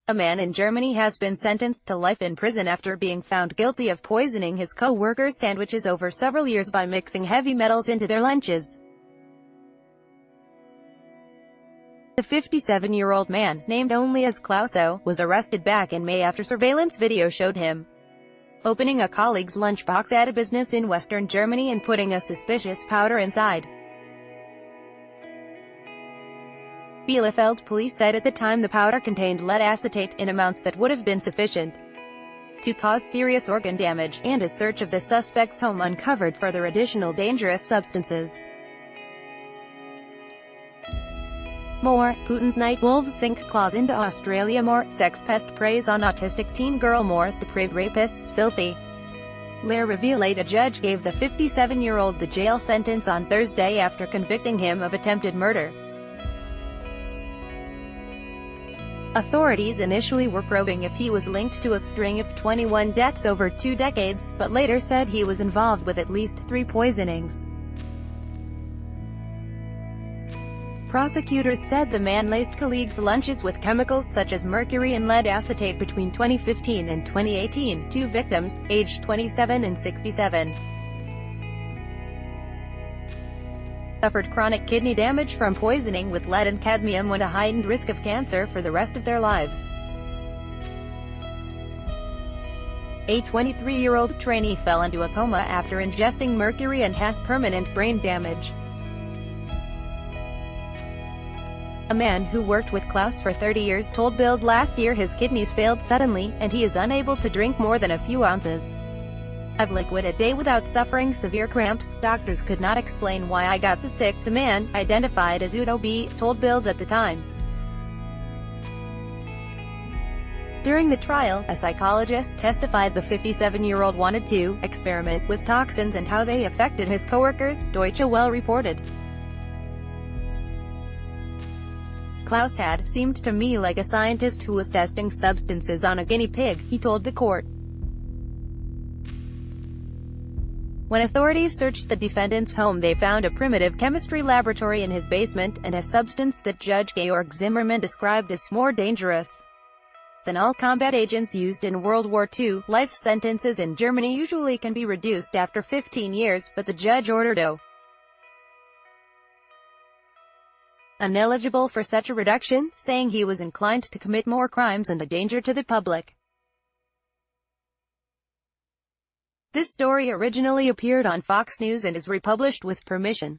A man in Germany has been sentenced to life in prison after being found guilty of poisoning his co-workers' sandwiches over several years by mixing heavy metals into their lunches. The 57-year-old man, named only as Klaus O, was arrested back in May after surveillance video showed him opening a colleague's lunchbox at a business in western Germany and putting a suspicious powder inside. Bielefeld police said at the time the powder contained lead acetate in amounts that would have been sufficient to cause serious organ damage, and a search of the suspect's home uncovered further additional dangerous substances. More, Putin's night wolves sink claws into Australia. More, sex pest preys on autistic teen girl. More, depraved rapists filthy. Lair revealed a judge gave the 57-year-old the jail sentence on Thursday after convicting him of attempted murder. Authorities initially were probing if he was linked to a string of 21 deaths over 2 decades, but later said he was involved with at least 3 poisonings. Prosecutors said the man laced colleagues' lunches with chemicals such as mercury and lead acetate between 2015 and 2018. 2 victims, aged 27 and 67, suffered chronic kidney damage from poisoning with lead and cadmium with a heightened risk of cancer for the rest of their lives. A 23-year-old trainee fell into a coma after ingesting mercury and has permanent brain damage. A man who worked with Klaus for 30 years told Bild last year his kidneys failed suddenly, and he is unable to drink more than a few ounces of liquid a day without suffering severe cramps. Doctors could not explain why I got so sick, the man, identified as Udo B., told Bild at the time. During the trial, a psychologist testified the 57-year-old wanted to experiment with toxins and how they affected his coworkers, Deutsche Welle reported. Klaus had seemed to me like a scientist who was testing substances on a guinea pig, he told the court. When authorities searched the defendant's home, they found a primitive chemistry laboratory in his basement, and a substance that Judge Georg Zimmermann described as more dangerous than all combat agents used in World War II. Life sentences in Germany usually can be reduced after 15 years, but the judge ordered O ineligible for such a reduction, saying he was inclined to commit more crimes and a danger to the public. This story originally appeared on Fox News and is republished with permission.